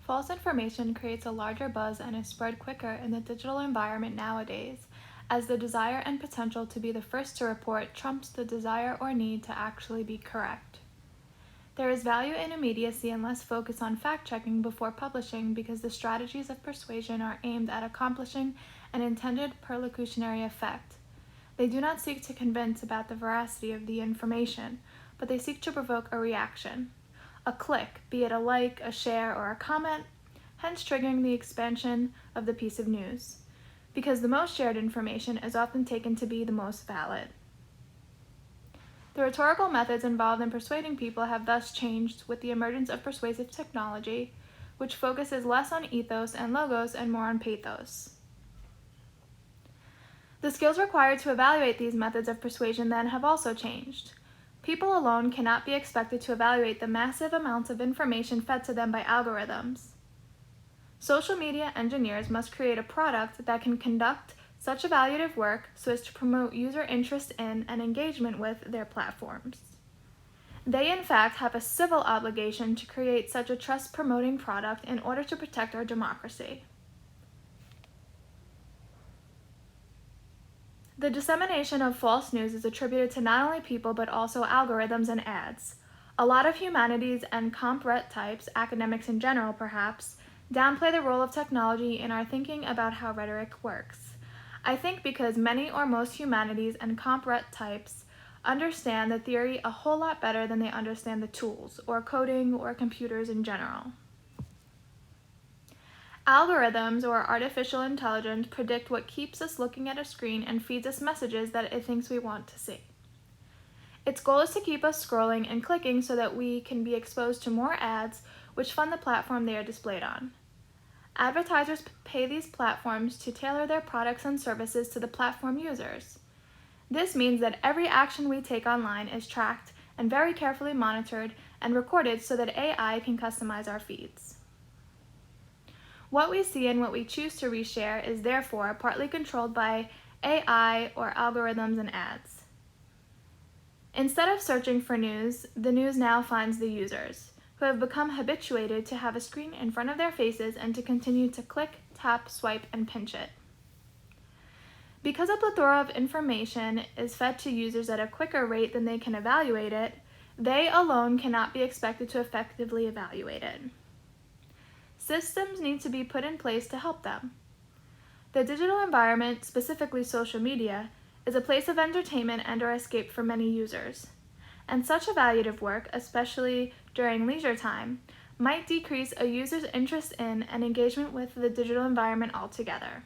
False information creates a larger buzz and is spread quicker in the digital environment nowadays, as the desire and potential to be the first to report trumps the desire or need to actually be correct. There is value in immediacy and less focus on fact-checking before publishing because the strategies of persuasion are aimed at accomplishing an intended perlocutionary effect. They do not seek to convince about the veracity of the information, but they seek to provoke a reaction. A click, be it a like, a share, or a comment, hence triggering the expansion of the piece of news, because the most shared information is often taken to be the most valid. The rhetorical methods involved in persuading people have thus changed with the emergence of persuasive technology, which focuses less on ethos and logos and more on pathos. The skills required to evaluate these methods of persuasion then have also changed. People alone cannot be expected to evaluate the massive amounts of information fed to them by algorithms. Social media engineers must create a product that can conduct such evaluative work so as to promote user interest in and engagement with their platforms. They, in fact, have a civil obligation to create such a trust-promoting product in order to protect our democracy. The dissemination of false news is attributed to not only people but also algorithms and ads. A lot of humanities and comp ret types, academics in general perhaps, downplay the role of technology in our thinking about how rhetoric works. I think because many or most humanities and comp ret types understand the theory a whole lot better than they understand the tools, or coding, or computers in general. Algorithms, or artificial intelligence, predict what keeps us looking at a screen and feeds us messages that it thinks we want to see. Its goal is to keep us scrolling and clicking so that we can be exposed to more ads which fund the platform they are displayed on. Advertisers pay these platforms to tailor their products and services to the platform users. This means that every action we take online is tracked and very carefully monitored and recorded so that AI can customize our feeds. What we see and what we choose to reshare is therefore partly controlled by AI or algorithms and ads. Instead of searching for news, the news now finds the users, who have become habituated to have a screen in front of their faces and to continue to click, tap, swipe, and pinch it. Because a plethora of information is fed to users at a quicker rate than they can evaluate it, they alone cannot be expected to effectively evaluate it. Systems need to be put in place to help them. The digital environment, specifically social media, is a place of entertainment and/or escape for many users, and such evaluative work, especially during leisure time, might decrease a user's interest in and engagement with the digital environment altogether.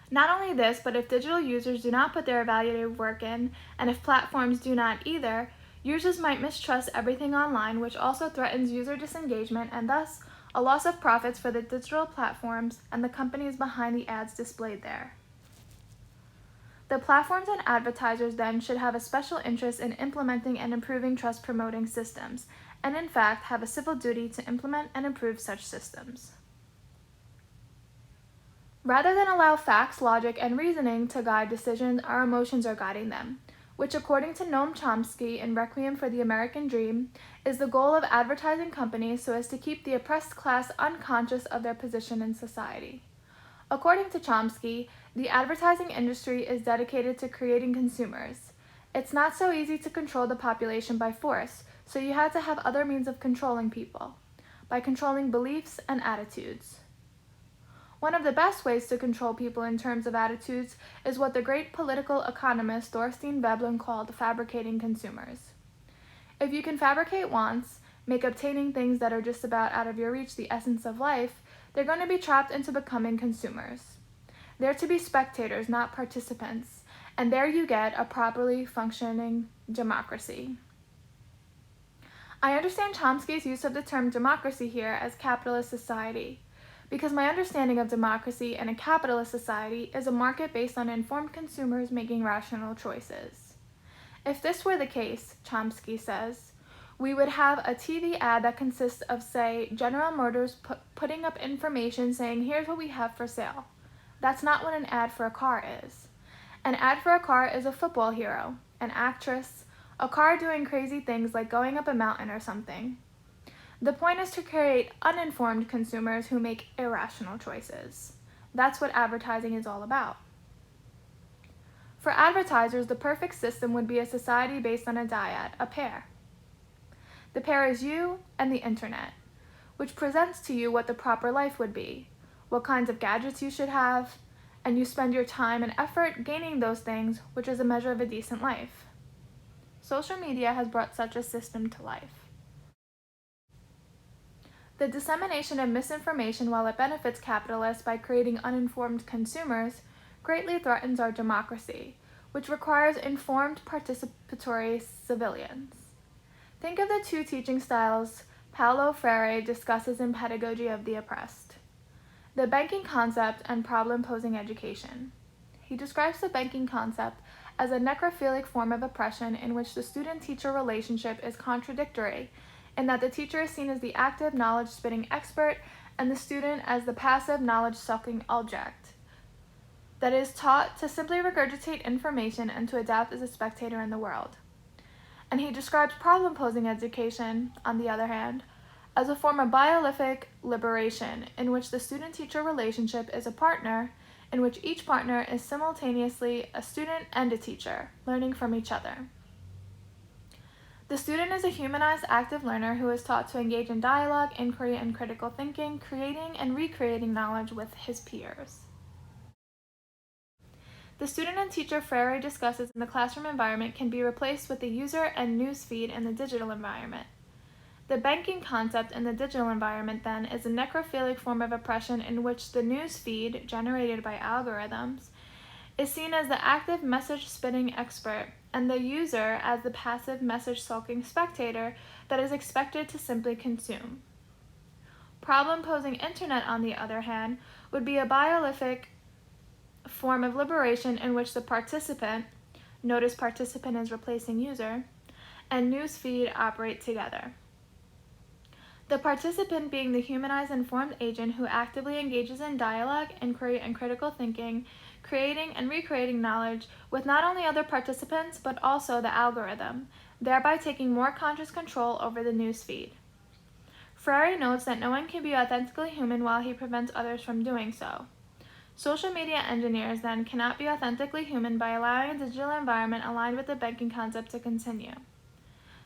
Not only this, but if digital users do not put their evaluative work in, and if platforms do not either, users might mistrust everything online, which also threatens user disengagement and thus a loss of profits for the digital platforms and the companies behind the ads displayed there. The platforms and advertisers then should have a special interest in implementing and improving trust-promoting systems, and in fact have a civil duty to implement and improve such systems. Rather than allow facts, logic, and reasoning to guide decisions, our emotions are guiding them, which according to Noam Chomsky in Requiem for the American Dream, is the goal of advertising companies so as to keep the oppressed class unconscious of their position in society. According to Chomsky, the advertising industry is dedicated to creating consumers. It's not so easy to control the population by force, so you had to have other means of controlling people, by controlling beliefs and attitudes. One of the best ways to control people in terms of attitudes is what the great political economist Thorstein Veblen called fabricating consumers. If you can fabricate wants, make obtaining things that are just about out of your reach the essence of life, they're going to be trapped into becoming consumers. They're to be spectators, not participants, and there you get a properly functioning democracy. I understand Chomsky's use of the term democracy here as capitalist society, because my understanding of democracy in a capitalist society is a market based on informed consumers making rational choices. If this were the case, Chomsky says, we would have a TV ad that consists of, say, General Motors putting up information saying, here's what we have for sale. That's not what an ad for a car is. An ad for a car is a football hero, an actress, a car doing crazy things like going up a mountain or something. The point is to create uninformed consumers who make irrational choices. That's what advertising is all about. For advertisers, the perfect system would be a society based on a dyad, a pair. The pair is you and the internet, which presents to you what the proper life would be, what kinds of gadgets you should have, and you spend your time and effort gaining those things, which is a measure of a decent life. Social media has brought such a system to life. The dissemination of misinformation, while it benefits capitalists by creating uninformed consumers, greatly threatens our democracy, which requires informed participatory civilians. Think of the two teaching styles Paulo Freire discusses in Pedagogy of the Oppressed: the banking concept and problem-posing education. He describes the banking concept as a necrophilic form of oppression in which the student-teacher relationship is contradictory, in that the teacher is seen as the active knowledge-spitting expert and the student as the passive knowledge-sucking object that is taught to simply regurgitate information and to adapt as a spectator in the world. And he describes problem-posing education, on the other hand, as a form of biolithic liberation in which the student-teacher relationship is a partner, in which each partner is simultaneously a student and a teacher, learning from each other. The student is a humanized active learner who is taught to engage in dialogue, inquiry, and critical thinking, creating and recreating knowledge with his peers. The student and teacher Freire discusses in the classroom environment can be replaced with the user and news feed in the digital environment. The banking concept in the digital environment, then, is a necrophilic form of oppression in which the news feed, generated by algorithms, is seen as the active message-spitting expert and the user as the passive message-sulking spectator that is expected to simply consume. Problem-posing internet, on the other hand, would be a biolithic form of liberation in which the participant, notice participant is replacing user, and newsfeed operate together. The participant being the humanized informed agent who actively engages in dialogue, inquiry, and critical thinking, creating and recreating knowledge with not only other participants but also the algorithm, thereby taking more conscious control over the newsfeed. Freire notes that no one can be authentically human while he prevents others from doing so. Social media engineers, then, cannot be authentically human by allowing a digital environment aligned with the banking concept to continue.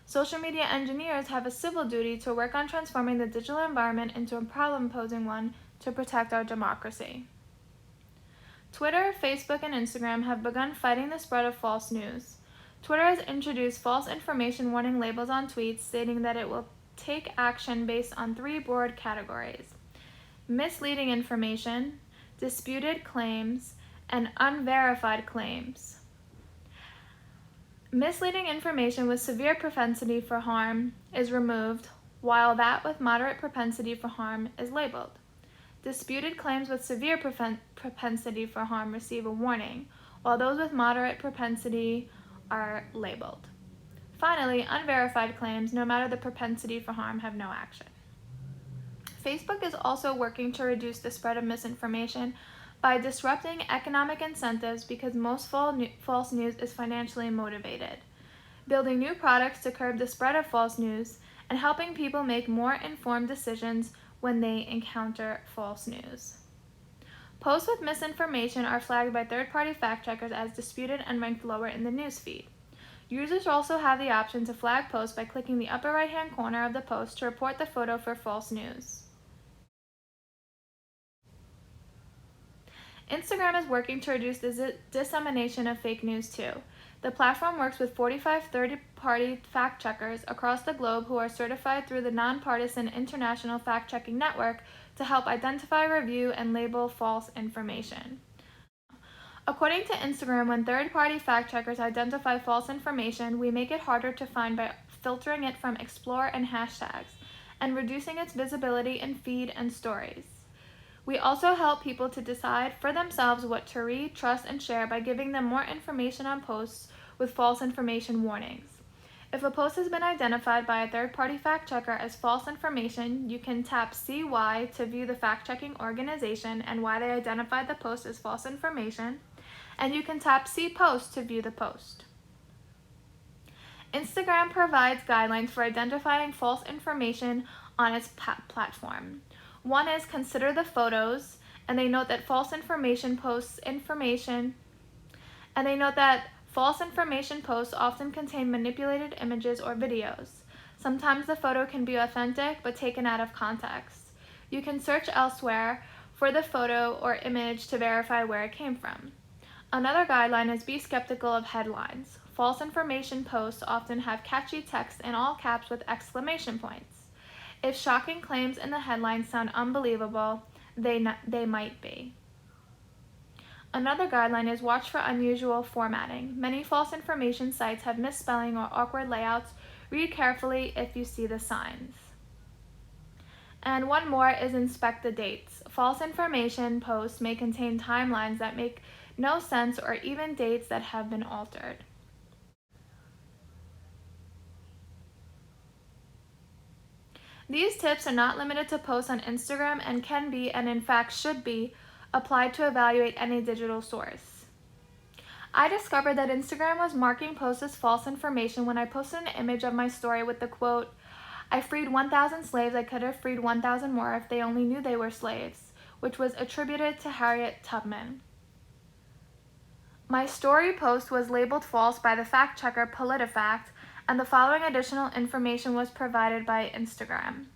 Social media engineers have a civil duty to work on transforming the digital environment into a problem-posing one to protect our democracy. Twitter, Facebook, and Instagram have begun fighting the spread of false news. Twitter has introduced false information warning labels on tweets stating that it will take action based on three broad categories: misleading information, disputed claims, and unverified claims. Misleading information with severe propensity for harm is removed, while that with moderate propensity for harm is labeled. Disputed claims with severe propensity for harm receive a warning, while those with moderate propensity are labeled. Finally, unverified claims, no matter the propensity for harm, have no action. Facebook is also working to reduce the spread of misinformation by disrupting economic incentives because most false news is financially motivated, building new products to curb the spread of false news, and helping people make more informed decisions when they encounter false news. Posts with misinformation are flagged by third-party fact-checkers as disputed and ranked lower in the newsfeed. Users also have the option to flag posts by clicking the upper right-hand corner of the post to report the photo for false news. Instagram is working to reduce the dissemination of fake news too. The platform works with 45 third-party fact-checkers across the globe who are certified through the Nonpartisan International Fact-Checking Network to help identify, review, and label false information. According to Instagram, when third-party fact-checkers identify false information, we make it harder to find by filtering it from Explore and hashtags, and reducing its visibility in feed and stories. We also help people to decide for themselves what to read, trust, and share by giving them more information on posts with false information warnings. If a post has been identified by a third-party fact-checker as false information, you can tap See Why to view the fact-checking organization and why they identified the post as false information, and you can tap See Post to view the post. Instagram provides guidelines for identifying false information on its platform. One is consider the photos, and they note that false information posts often contain manipulated images or videos. Sometimes the photo can be authentic but taken out of context. You can search elsewhere for the photo or image to verify where it came from. Another guideline is be skeptical of headlines. False information posts often have catchy text in all caps with exclamation points. If shocking claims in the headlines sound unbelievable, they might be. Another guideline is watch for unusual formatting. Many false information sites have misspelling or awkward layouts. Read carefully if you see the signs. And one more is inspect the dates. False information posts may contain timelines that make no sense or even dates that have been altered. These tips are not limited to posts on Instagram and can be, and in fact should be, applied to evaluate any digital source. I discovered that Instagram was marking posts as false information when I posted an image of my story with the quote, "I freed 1,000 slaves. I could have freed 1,000 more if they only knew they were slaves," which was attributed to Harriet Tubman. My story post was labeled false by the fact checker PolitiFact, and the following additional information was provided by Instagram.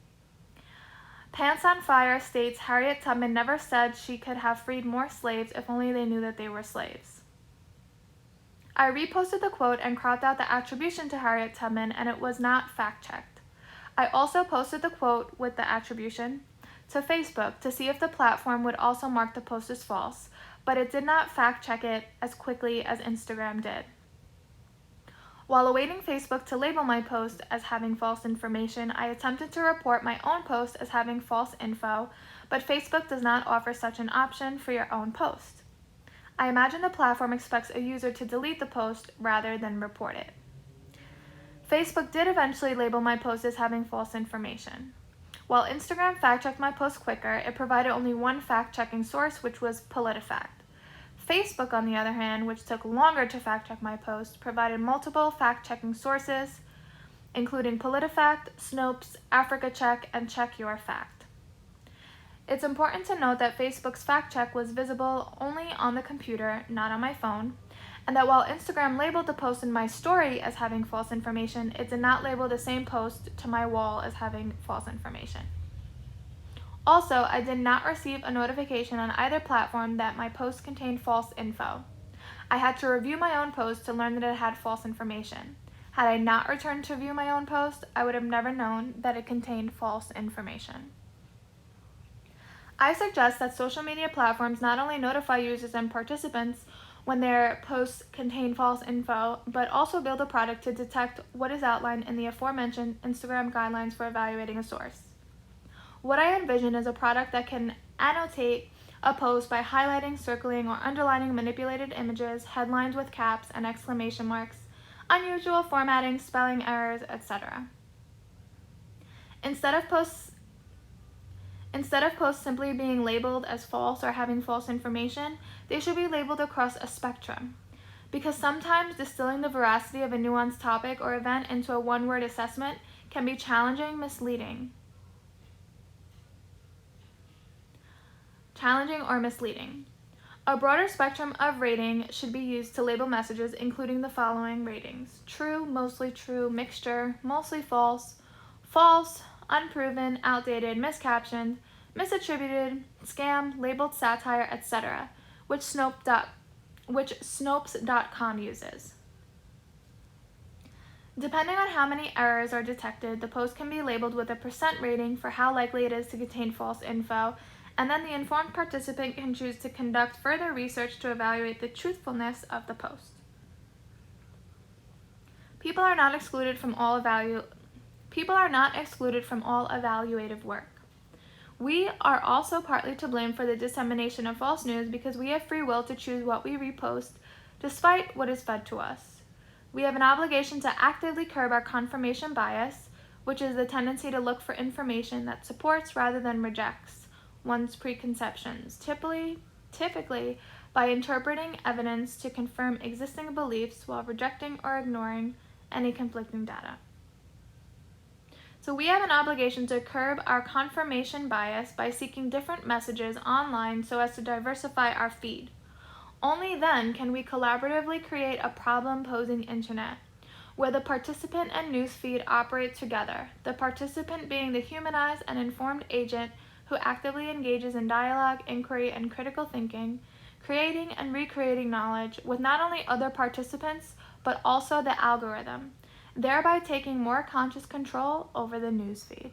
Pants on Fire states Harriet Tubman never said she could have freed more slaves if only they knew that they were slaves. I reposted the quote and cropped out the attribution to Harriet Tubman, and it was not fact-checked. I also posted the quote with the attribution to Facebook to see if the platform would also mark the post as false, but it did not fact-check it as quickly as Instagram did. While awaiting Facebook to label my post as having false information, I attempted to report my own post as having false info, but Facebook does not offer such an option for your own post. I imagine the platform expects a user to delete the post rather than report it. Facebook did eventually label my post as having false information. While Instagram fact-checked my post quicker, it provided only one fact-checking source, which was PolitiFact. Facebook, on the other hand, which took longer to fact-check my post, provided multiple fact-checking sources, including PolitiFact, Snopes, Africa Check, and Check Your Fact. It's important to note that Facebook's fact-check was visible only on the computer, not on my phone, and that while Instagram labeled the post in my story as having false information, it did not label the same post to my wall as having false information. Also, I did not receive a notification on either platform that my post contained false info. I had to review my own post to learn that it had false information. Had I not returned to view my own post, I would have never known that it contained false information. I suggest that social media platforms not only notify users and participants when their posts contain false info, but also build a product to detect what is outlined in the aforementioned Instagram guidelines for evaluating a source. What I envision is a product that can annotate a post by highlighting, circling, or underlining manipulated images, headlines with caps and exclamation marks, unusual formatting, spelling errors, etc. Instead of posts simply being labeled as false or having false information, they should be labeled across a spectrum. Because sometimes distilling the veracity of a nuanced topic or event into a one-word assessment can be challenging or misleading. A broader spectrum of rating should be used to label messages, including the following ratings: true, mostly true, mixture, mostly false, false, unproven, outdated, miscaptioned, misattributed, scam, labeled satire, etc., which Snopes.com uses. Depending on how many errors are detected, the post can be labeled with a % rating for how likely it is to contain false info, and then the informed participant can choose to conduct further research to evaluate the truthfulness of the post. People are not excluded from all evaluative work. We are also partly to blame for the dissemination of false news because we have free will to choose what we repost, despite what is fed to us. We have an obligation to actively curb our confirmation bias, which is the tendency to look for information that supports rather than rejects one's preconceptions, typically by interpreting evidence to confirm existing beliefs while rejecting or ignoring any conflicting data. So we have an obligation to curb our confirmation bias by seeking different messages online so as to diversify our feed. Only then can we collaboratively create a problem-posing internet where the participant and newsfeed operate together, the participant being the humanized and informed agent who actively engages in dialogue, inquiry, and critical thinking, creating and recreating knowledge with not only other participants but also the algorithm, thereby taking more conscious control over the newsfeed.